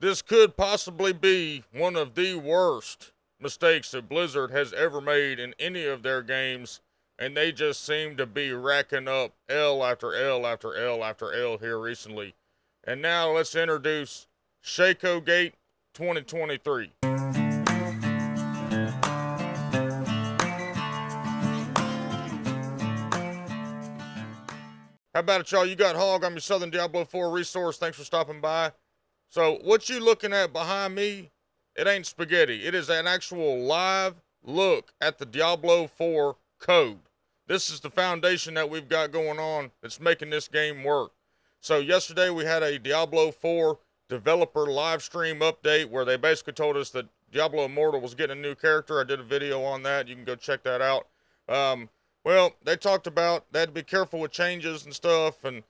This could possibly be one of the worst mistakes that Blizzard has ever made in any of their games, and they just seem to be racking up L after L after L after L here recently. And now let's introduce SHAKOGATE 2023. How about it, y'all? You got Hawg. I'm your Southern Diablo 4 resource. Thanks for stopping by. So what you looking at behind me, it ain't spaghetti. It is an actual live look at the Diablo 4 code. This is the foundation that we've got going on that's making this game work. So yesterday we had a Diablo 4 developer live stream update where they basically told us that Diablo Immortal was getting a new character. I did a video on that. You can go check that out. Well, they talked about they had to be careful with changes and stuff and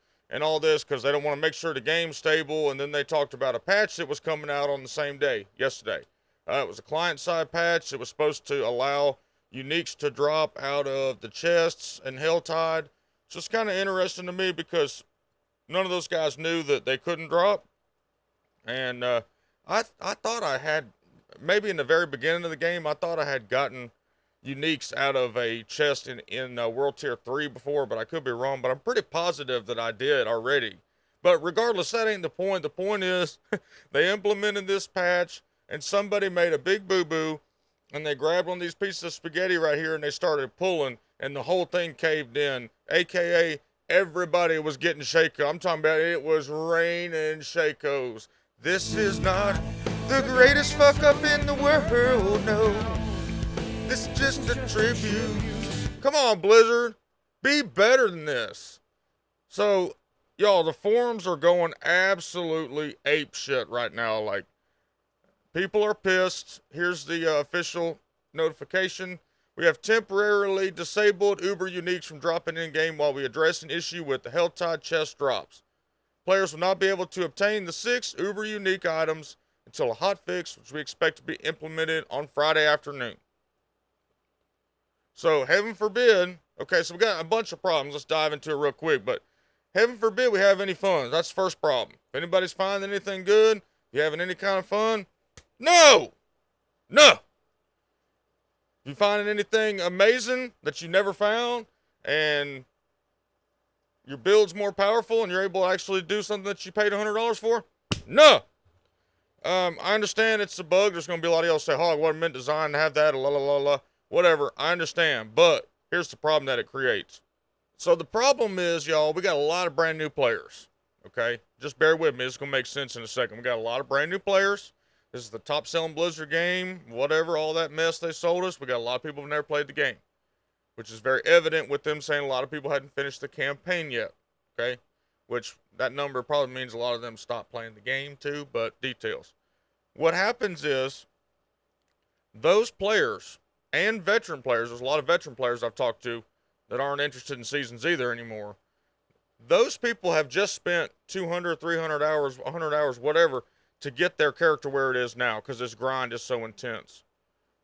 all this because they don't want to make sure the game's stable. And then they talked about a patch that was coming out on the same day, yesterday. It was a client-side patch. It was supposed to allow uniques to drop out of the chests and Helltide. It's just kind of interesting to me because none of those guys knew that they couldn't drop. And I thought I had, maybe in the very beginning of the game, I thought I had gotten uniques out of a chest in World Tier 3 before, but I could be wrong. But I'm pretty positive that I did already. But regardless, that ain't the point. The point is they implemented this patch, and somebody made a big boo-boo, and they grabbed one of these pieces of spaghetti right here, and they started pulling, and the whole thing caved in, a.k.a. everybody was getting Shako. I'm talking about it was raining Shakos. This is not the greatest fuck up in the world, no. This is just a tribute. Come on, Blizzard. Be better than this. So, y'all, the forums are going absolutely apeshit right now. Like, people are pissed. Here's the official notification. We have temporarily disabled Uber Uniques from dropping in-game while we address an issue with the Helltide chest drops. Players will not be able to obtain the 6 Uber Unique items until a hotfix, which we expect to be implemented on Friday afternoon. So, heaven forbid, okay, so we got a bunch of problems. Let's dive into it real quick. But heaven forbid we have any fun. That's the first problem. If anybody's finding anything good, you having any kind of fun? No! No! If you finding anything amazing that you never found, and your build's more powerful, and you're able to actually do something that you paid $100 for? No! I understand it's a bug. There's going to be a lot of y'all say, "Hawg, wasn't meant designed to have that, la la la la." Whatever, I understand, but here's the problem that it creates. So the problem is, y'all, we got a lot of brand new players, okay? Just bear with me. It's going to make sense in a second. We got a lot of brand new players. This is the top-selling Blizzard game, whatever, all that mess they sold us. We got a lot of people who've never played the game, which is very evident with them saying a lot of people hadn't finished the campaign yet, okay? Which that number probably means a lot of them stopped playing the game too, but details. What happens is those players and veteran players, there's a lot of veteran players I've talked to that aren't interested in seasons either anymore. Those people have just spent 200, 300 hours, 100 hours, whatever, to get their character where it is now because this grind is so intense.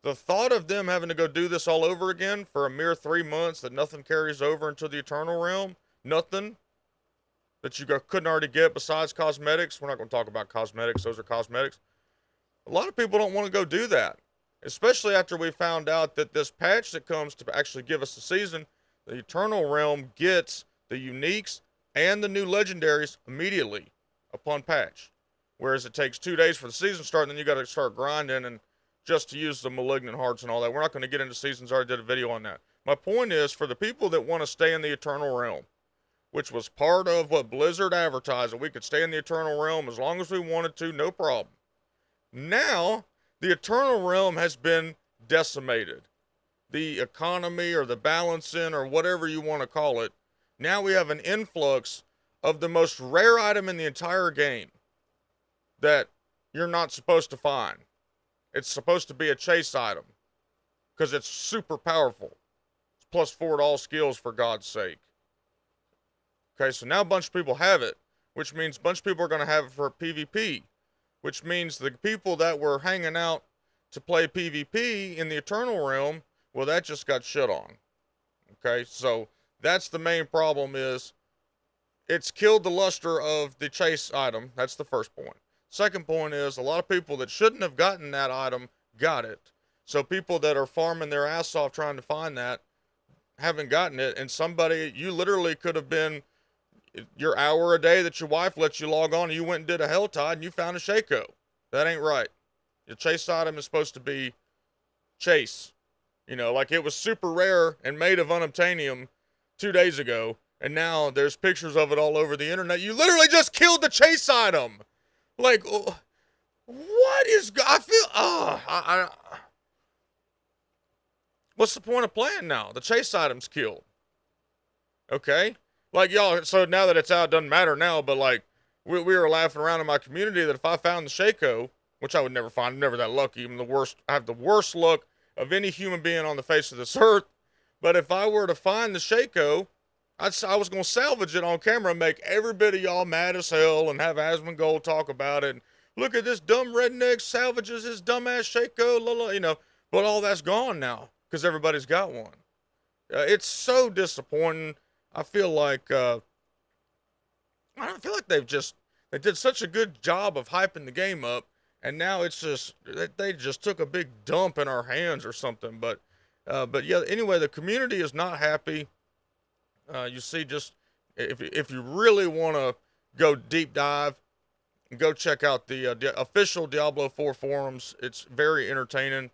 The thought of them having to go do this all over again for a mere 3 months that nothing carries over into the Eternal Realm, nothing that you couldn't already get besides cosmetics. We're not going to talk about cosmetics. Those are cosmetics. A lot of people don't want to go do that. Especially after we found out that this patch that comes to actually give us the season, the Eternal Realm gets the uniques and the new legendaries immediately upon patch. Whereas it takes 2 days for the season to start, and then you got to start grinding and just to use the malignant hearts and all that. We're not going to get into seasons. I already did a video on that. My point is, for the people that want to stay in the Eternal Realm, which was part of what Blizzard advertised, that we could stay in the Eternal Realm as long as we wanted to, no problem. Now, the Eternal Realm has been decimated. The economy or the balancing or whatever you want to call it. Now we have an influx of the most rare item in the entire game that you're not supposed to find. It's supposed to be a chase item because it's super powerful. It's +4 to all skills, for God's sake. Okay, so now a bunch of people have it, which means a bunch of people are going to have it for PvP. Which means the people that were hanging out to play PvP in the Eternal Realm, well, that just got shit on. Okay, so that's the main problem is it's killed the luster of the chase item. That's the first point. Second point is a lot of people that shouldn't have gotten that item got it. So people that are farming their ass off trying to find that haven't gotten it. And somebody, you literally could have been your hour a day that your wife lets you log on and you went and did a hell tide and you found a Shako. That ain't right. Your chase item is supposed to be chase. You know, like it was super rare and made of unobtainium 2 days ago, and now there's pictures of it all over the internet. You literally just killed the chase item. Like, what is, I feel, what's the point of playing now? The chase item's killed. Okay? Like, y'all, so now that it's out, it doesn't matter now, but like, we were laughing around in my community that if I found the Shako, which I would never find, I'm never that lucky, I'm the worst, I have the worst luck of any human being on the face of this earth. But if I were to find the Shako, I was going to salvage it on camera and make every bit of y'all mad as hell and have Asmongold talk about it. And look at this dumb redneck salvages his dumbass Shako, you know. But all that's gone now because everybody's got one. It's so disappointing. I feel like they did such a good job of hyping the game up, and now it's just they just took a big dump in our hands or something. But yeah, anyway, the community is not happy. You see, just if you really want to go deep dive, go check out the official Diablo 4 forums. It's very entertaining.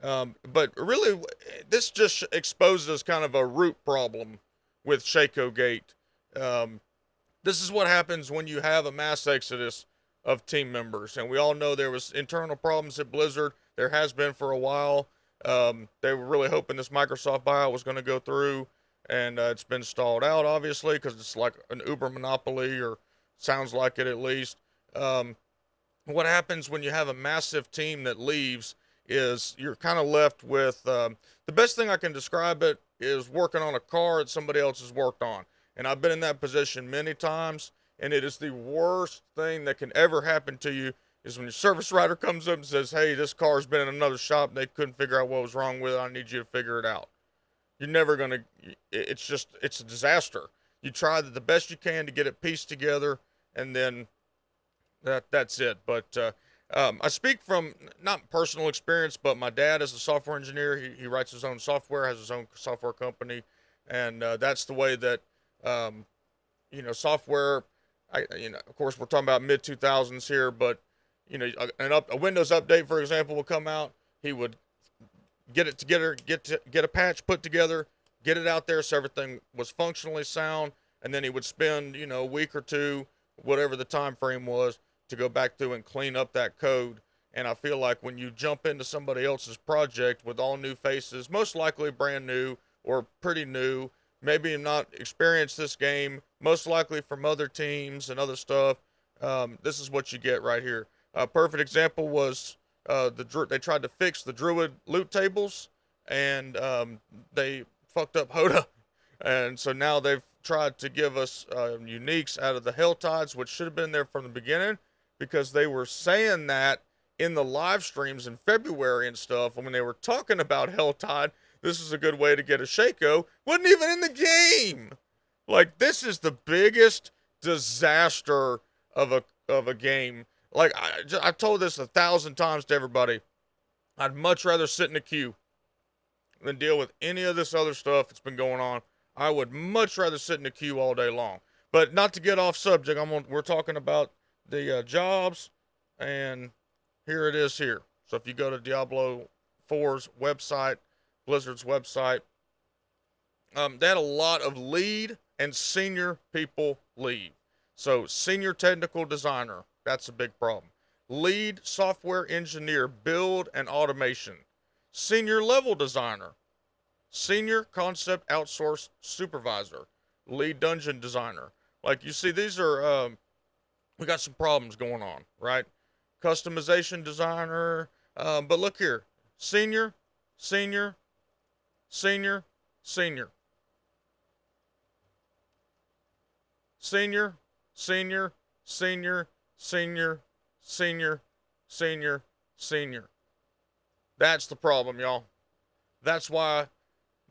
But really, this just exposes kind of a root problem with SHAKOGATE. This is what happens when you have a mass exodus of team members. And we all know there was internal problems at Blizzard. There has been for a while. They were really hoping this Microsoft buyout was going to go through. And it's been stalled out, obviously, because it's like an Uber monopoly, or sounds like it at least. What happens when you have a massive team that leaves is you're kind of left with, the best thing I can describe it is working on a car that somebody else has worked on. And I've been in that position many times, and it is the worst thing that can ever happen to you is when your service writer comes up and says, hey, this car's been in another shop, and they couldn't figure out what was wrong with it, I need you to figure it out. You're never going to, it's a disaster. You try the best you can to get it pieced together, and then that's it. But I speak from not personal experience, but my dad is a software engineer. He writes his own software, has his own software company, and that's the way that, software, of course, we're talking about mid-2000s here, but, a Windows update, for example, will come out. He would get it together, get a patch put together, get it out there so everything was functionally sound, and then he would spend, a week or two, whatever the time frame was, to go back through and clean up that code. And I feel like when you jump into somebody else's project with all new faces, most likely brand new or pretty new, maybe not experienced this game, most likely from other teams and other stuff, this is what you get right here. A perfect example was they tried to fix the Druid loot tables, and they fucked up Hoda, and so now they've tried to give us uniques out of the Hell Tides, which should have been there from the beginning, because they were saying that in the live streams in February and stuff, when they were talking about Hell Tide, this is a good way to get a Shako, wasn't even in the game. Like, this is the biggest disaster of a game. Like, I told this 1,000 times to everybody. I'd much rather sit in a queue than deal with any of this other stuff that's been going on. I would much rather sit in a queue all day long. But not to get off subject, we're talking about the jobs, and here it is here. So if you go to Diablo 4's website, Blizzard's website, they had a lot of lead and senior people leave. So senior technical designer, that's a big problem. Lead software engineer, build and automation. Senior level designer. Senior concept outsource supervisor. Lead dungeon designer. Like, you see, these are, we got some problems going on, right? Customization designer. But look here. Senior, senior, senior, senior. Senior, senior, senior, senior, senior, senior, senior. That's the problem, y'all. That's why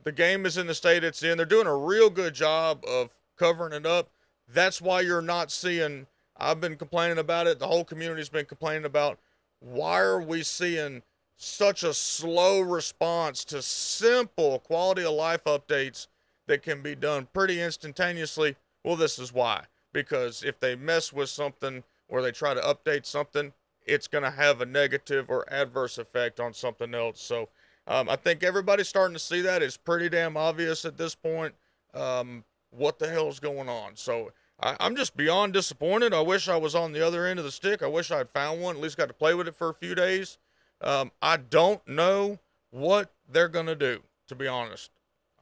the game is in the state it's in. They're doing a real good job of covering it up. That's why you're not seeing, I've been complaining about it. The whole community's been complaining about why are we seeing such a slow response to simple quality of life updates that can be done pretty instantaneously. Well, this is why. Because if they mess with something or they try to update something, it's going to have a negative or adverse effect on something else. So I think everybody's starting to see that. It's pretty damn obvious at this point what the hell's going on. So I'm just beyond disappointed. I wish I was on the other end of the stick. I wish I'd found one, at least got to play with it for a few days. I don't know what they're going to do, to be honest.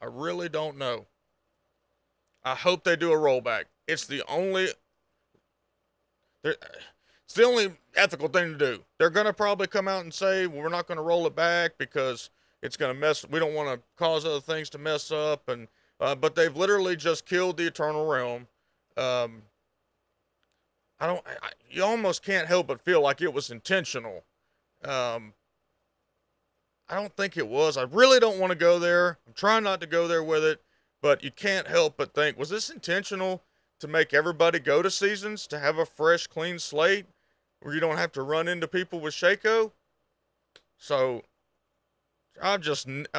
I really don't know. I hope they do a rollback. It's the only ethical thing to do. They're going to probably come out and say, well, we're not going to roll it back because it's going to mess. We don't want to cause other things to mess up. And but they've literally just killed the Eternal Realm. You almost can't help but feel like it was intentional. I don't think it was. I really don't want to go there. I'm trying not to go there with it, but you can't help but think, was this intentional to make everybody go to seasons, to have a fresh, clean slate where you don't have to run into people with Shako? So I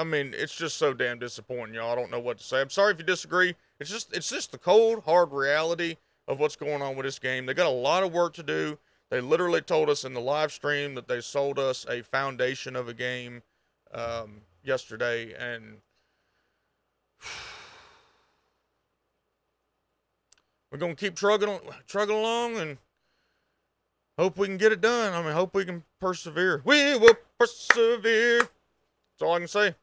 mean, it's just so damn disappointing, y'all. I don't know what to say. I'm sorry if you disagree. It's just the cold, hard reality of what's going on with this game. They got a lot of work to do. They literally told us in the live stream that they sold us a foundation of a game yesterday, and we're going to keep trugging along and hope we can get it done. I mean, hope we can persevere. We will persevere. That's all I can say.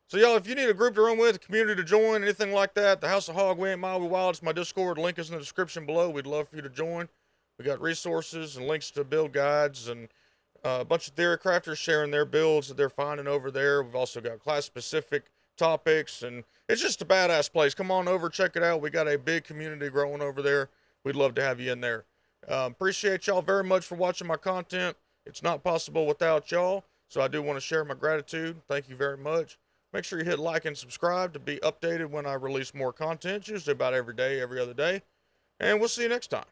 So, y'all, if you need a group to run with, a community to join, anything like that, the House of Hawg, We Ain't Mild, We Wild, it's my Discord. Link is in the description below. We'd love for you to join. We got resources and links to build guides and a bunch of theory crafters sharing their builds that they're finding over there. We've also got class-specific topics, and it's just a badass place. Come on over, check it out. We got a big community growing over there. We'd love to have you in there. Appreciate y'all very much for watching my content. It's not possible without y'all, so I do want to share my gratitude. Thank you very much. Make sure you hit like and subscribe to be updated when I release more content, usually about every day, every other day. And we'll see you next time.